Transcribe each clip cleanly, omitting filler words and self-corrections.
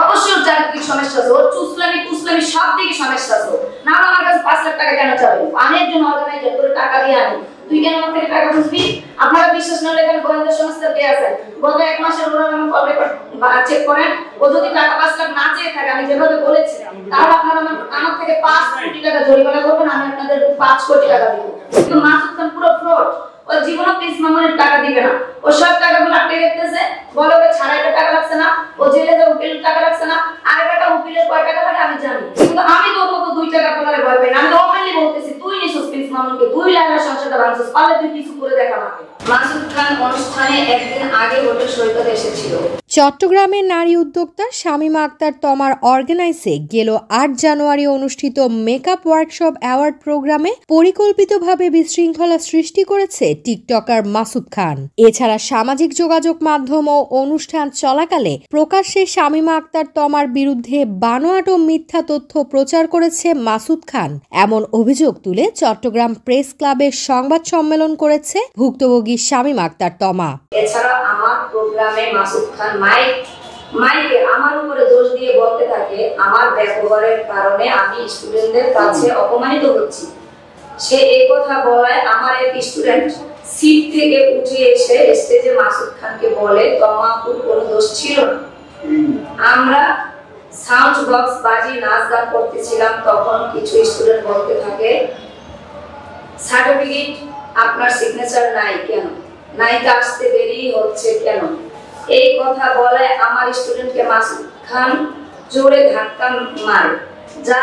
অবশ্যই চারিত্রিক সমস্যা আছে, ওর চুসলামি কুসলামি সব দিকে সমস্যা আছে। না আমার কাছে 5 লাখ টাকা কেন চাবে? আমি একজন অর্গানাইজার, তোর টাকা দিয়ে আনি, তুই কেন আমার থেকে টাকা বুঝবি? আপনারা বিশ্বাস না হলে এখানে গোয়েন্দা সংস্থা কে আছে, গত 1 মাসের ওনার নামে কল রেকর্ড চেক করেন। ও যদি টাকা 5 লাখ না চেয়ে থাকে, আমি যেভাবে বলেছি, তাহলে আপনারা আমার থেকে 5 কোটি টাকা জরিমানা করবেন, আমি আপনাদের 5 কোটি টাকা দিব। কিন্তু মাসুদ খান পুরো ফ্রড, ও জীবনে প্রিন্স মামুনের টাকা দিবে না। ও সব টাকাগুলো আটকে রেখেছে, বলে ওকে ছাড়াইতে টাকা লাগছে না, ও জেলে যে উকিলের টাকা লাগছে না, আর একটা উকিলের কয় টাকা লাগে আমি জানি। কিন্তু আমি তোর মতো 2 টাকা তোলারে ভয় পাই না। আমি ওপেনলি বলতেছি, তুই নিছিস প্রিন্স মামুনকে, তুই লাইলার সংসারটা ভাঙছিস, পারলে তুই কিছু করে দেখা আমাকে। মাসুদ খান অনুষ্ঠানে একদিন আগে হোটেল সৈকত এসেছিল। চট্টগ্রামের নারী উদ্যোক্তা শামীমা আক্তার তমার অর্গানাইজে গেল 8 জানুয়ারি অনুষ্ঠিত মেকআপ ওয়ার্কশপ অ্যাওয়ার্ড প্রোগ্রামে পরিকল্পিতভাবে বিশৃঙ্খলা সৃষ্টি করেছে টিকটকার মাসুদ খান। এছাড়া সামাজিক যোগাযোগ মাধ্যম ও অনুষ্ঠান চলাকালে প্রকাশ্যে শামীমা আক্তার তমার বিরুদ্ধে বানোয়াট ও মিথ্যা তথ্য প্রচার করেছে মাসুদ খান, এমন অভিযোগ তুলে চট্টগ্রাম প্রেস ক্লাবের সংবাদ সম্মেলন করেছে ভুক্তভোগী শামীমা আক্তার তমা। এছাড়া আমার প্রোগ্রামে মাসুদ খান মাইকে আমার উপরে দোষ দিয়ে বলতে থাকে আমার ব্যবহারের কারণে আমি স্টুডেন্টদের কাছে অপমানিত হচ্ছি। সে এই কথা বলায় আমার এক স্টুডেন্ট সিট থেকে উঠে এসে স্টেজে মাসুদ খানকে বলে তমাপুর কোনো দোষ ছিল না। আমরা সাউন্ড বক্স বাজি নাচ গান করতেছিলাম, তখন কিছু স্টুডেন্ট বলতে থাকে সার্টিফিকেট আপনার সিগনেচার নাই কেন, নাইতে আসতে দেরি হচ্ছে কেন। এই কথা বলে আমার স্টুডেন্টকে মাসুদ খান জোরে ধাক্কা মারে, যা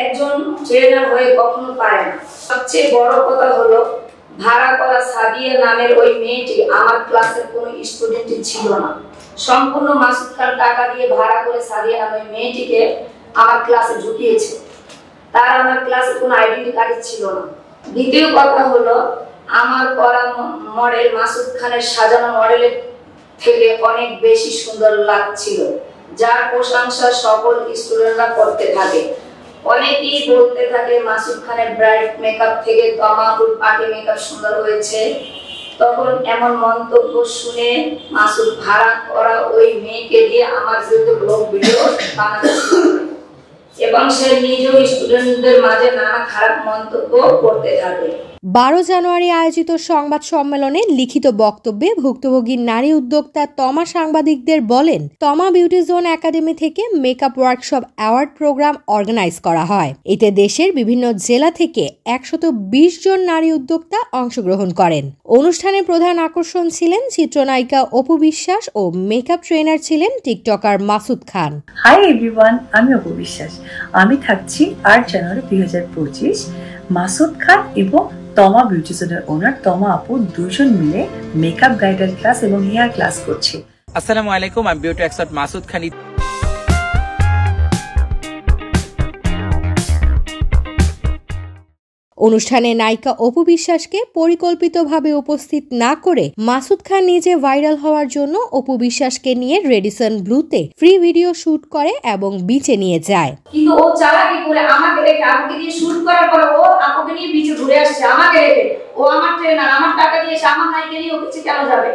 একজন ট্রেনার হয়ে কখনো পারে না। সবচেয়ে বড় কথা হলো ভাড়া করা সাদিয়া নামের ওই মেয়েটি আমার ক্লাসের কোনো স্টুডেন্টই ছিল না। সম্পূর্ণ মাসুদ খান টাকা দিয়ে ভাড়া করে সাদিয়া নামের মেয়েটিকে আমার ক্লাসে ঢুকিয়েছে। তার আমার ক্লাসে কোনো আইডেন্টি কার্ড ছিল না। দ্বিতীয় কথা হলো আমার পরা মডেল মাসুদ খানের সাজানো মডেলের থেকে অনেক বেশি সুন্দর লাগছিল, যার প্রশংসা সকল স্টুডেন্টরা করতে থাকে। অনেকেই বলতে থাকে মাসুদ খানের ব্রাইট মেকআপ থেকে তমাপুর পার্টি মেকআপ সুন্দর হয়েছে। তখন এমন মন্তব্য শুনে মাসুদ ভাড়া করা ওই মেয়েকে দিয়ে আমার বিরুদ্ধে ব্লগ ভিডিও বানাতে এবং সে নিজেও স্টুডেন্টদের মাঝে নানা খারাপ মন্তব্য করতে থাকে। 12 জানুয়ারি আয়োজিত সংবাদ সম্মেলনে লিখিত বক্তব্যে ভুক্তভোগী নারী উদ্যোক্তা তমা সাংবাদিকদের বলেন, তমা বিউটি জোন একাডেমি থেকে makeup workshop award programme organise করা হয়। এতে দেশের বিভিন্ন জেলা থেকে 120 জন নারী উদ্যোক্তা অংশগ্রহণ করেন। অনুষ্ঠানে প্রধান আকর্ষণ ছিলেন চিত্রনায়িকা অপু বিশ্বাস ও মেকআপ ট্রেনার ছিলেন টিকটকার মাসুদ খান। হাই এভরিওয়ান, আমি অপু বিশ্বাস। আমি থাকছি 8 জানুয়ারি 2025 মাসুদ খান এবং তমা বিউটি জোনের ওনার তমা আপু দুজন মিলে মেকআপ গাইডার ক্লাস এবং হেয়ার ক্লাস করছে। আসসালামু আলাইকুম, আমি বিউটি এক্সপার্ট মাসুদ খান। অনুষ্ঠানে নায়িকা অপু বিশ্বাসকে পরিকল্পিতভাবে উপস্থিত না করে মাসুদ খান নিজে ভাইরাল হওয়ার জন্য অপু বিশ্বাসকে নিয়ে রেডিসন ব্লুতে ফ্রি ভিডিও শুট করে এবং বিচে নিয়ে যায়। কিন্তু ও চালাকি করে আমাকে রেখে আপুকে দিয়ে শুট করার পর ও আপুকে নিয়ে বিচে ঘুরে আসছে আমাকে রেখে। ও আমার ট্রেনার, আমার টাকা দিয়ে আমার নায়িকা নিয়ে ও বিচে কেন যাবে?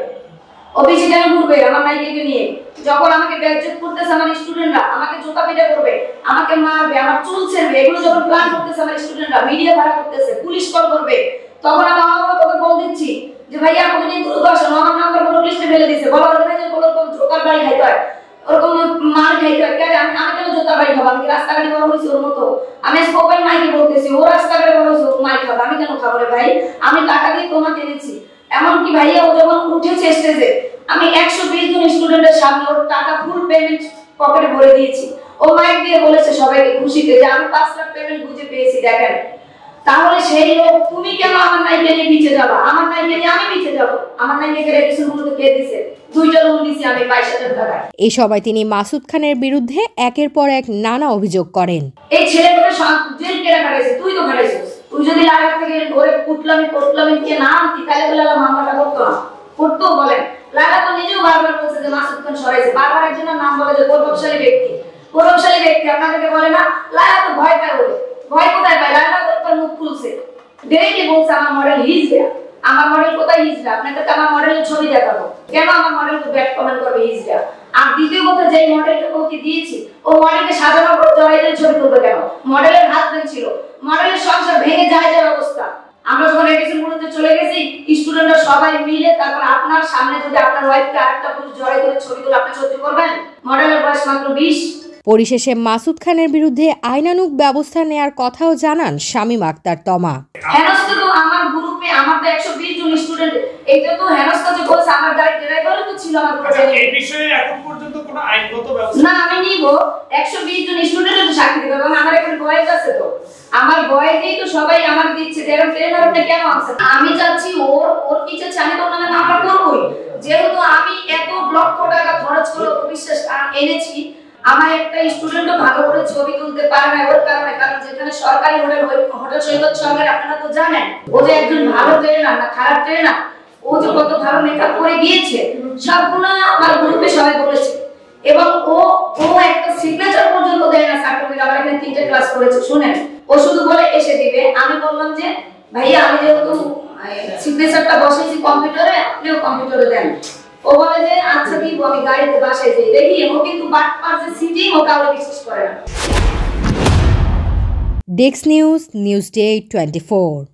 ও বিচে কেন ঘুরবে আমার নায়িকাকে নিয়ে? যখন আমাকে বেজ্জত করতেছে আমার স্টুডেন্টরা, আমাকে জোতা পিটা করবে, আমাকে মারবে, আমার চুল ছেড়বে, এগুলো যখন প্ল্যান করতেছে আমার স্টুডেন্টরা, মিডিয়া ভাড়া করতেছে, পুলিশ কল করবে, তখন আমি আমার তোকে বল দিচ্ছি যে ভাইয়া আমাকে নিয়ে দ্রুত আসো, আমার নাম্বার কোনো লিস্টে ফেলে দিছে, বলো অর্গানাইজার বলো জোতার বাড়ি খাইতে হয়, ওরকম মার খাইতে হয়। আমি কেন জোতার বাড়ি খাবো? আমি রাস্তাঘাটে বড় হয়েছি ওর মতো? আমি স্পোকেন মাইকে বলতেছি, ও রাস্তাঘাটে বড় হয়েছে, মাইক খাবো, আমি কেন খাবো রে ভাই? আমি টাকা দিয়ে তোমাকে এনেছি। এমনকি ভাইয়া ও যখন উঠেছে স্টেজে, আমি 120 জন স্টুডেন্টের সামনে ওর টাকা ফুল পেমেন্ট পকেটে ভরে দিয়েছি। ও মাইক দিয়ে বলেছে সবাইকে খুশিতে যে আমি 5 লাখ পেমেন্ট বুঝে পেয়েছি, দেখেন। তাহলে সেই লোক তুমি কেন আমার নায়িকা নিয়ে বিচে যাবা? আমার নায়িকা নিয়ে আমি বিচে যাবো? আমার নায়িকাকে রেডিসন গুলোতে কে দিছে? 2টা রুম দিছি আমি 22,000 টাকা। এই সবাই তিনি মাসুদ খানের বিরুদ্ধে একের পর এক নানা অভিযোগ করেন। এই ছেলেগুলো জেল কেটে খাটাইছে, তুই তো খাটাইছিস। তুই যদি লাগা থেকে ওরে কুটলামি দিয়ে না আনতি, তাহলে বলে মামলাটা করতো না, করতো বলেন। লালা তো নিজেও বারবার বলছে যে মাসুদ খান সরাইছে, বারবার একজনের নাম বলে যে প্রভাবশালী ব্যক্তি আপনাদেরকে বলে না। লালা তো ভয় পায়, বলে ভয় কোথায় পায়? লালা তার মুখ খুলছে, ডিরেক্টলি বলছে আমার মডেল হিজড়া। আমার মডেল কোথায় হিজড়া? আপনাকে তো আমার মডেলের ছবি দেখাবো, কেন আমার মডেলকে ব্যাড কমেন্ট করবে হিজড়া? আর দ্বিতীয় কথা, যেই মডেলটা ওকে দিয়ে ও মডেলকে সাজানোর পর জড়াইলে ছবি তুলবে কেন? মডেলের হাজবেন্ড ছিল, মডেলের সংসার ভেঙে যায় যে অবস্থা। আমরা যখন এডিসন মুহূর্তে চলে গেছি, স্টুডেন্টরা সবাই মিলে, তারপর আপনার সামনে যদি আপনার ওয়াইফকে আরেকটা পুরুষ জড়াই ধরে ছবি তুলে আপনি সহ্য করবেন? মডেলের বয়স মাত্র 20। পরিশেষে মাসুদ খানের বিরুদ্ধে আইনানুগ ব্যবস্থা নেয়ার কথাও জানান শামীম আক্তার তমা। হেনস্থা তো আমার গ্রুপে, আমার তো 120 জন স্টুডেন্ট, এটা তো হেনস্থা যে বলছে আমার গাড়ি ড্রাইভারও তো ছিল আমার গ্রুপে। এই বিষয়ে এখন পর্যন্ত কোনো আইনগত ব্যবস্থা না, আমি নিব 120 জন স্টুডেন্টের তো সাক্ষী দেবে, এবং আমার এখন বয়স আছে, তো আমার বয়সেই তো সবাই আমার দিচ্ছে, এরকম ট্রেনার আপনি কেন আছেন? আমি চাচ্ছি ওর কিছু চাই তো না আমরা করবই, যেহেতু আমি এত লক্ষ টাকা খরচ করে বিশ্বাস এনেছি। আমার একটা স্টুডেন্টও ভালো করে ছবি তুলতে পারে না ওর কারণে, কারণ যেখানে সরকারি হোটেল সৈকত সরকার, আপনারা তো জানেন ও যে একজন ভালো ট্রেনার না খারাপ ট্রেনার, ও যে কত ভালো মেকআপ করে গিয়েছে সবগুলো আমার গ্রুপে সবাই বলেছে। এবং ও একটা সিগনেচার পর্যন্ত দেয় না সার্টিফিকেট। আমার এখানে 3টে ক্লাস করেছে, শুনেন, ও শুধু বলে এসে দিবে। আমি বললাম যে ভাইয়া আমি যেহেতু সিগনেচারটা বসেছি কম্পিউটারে, আপনিও কম্পিউটারে দেন। ও বলে যে আচ্ছা দিব, আমি গাড়িতে বাসায় যাই। দেখি ও কিন্তু বাটপার যে সিটি, ও কাউকে বিশ্বাস করে না। Desk news, news day 24।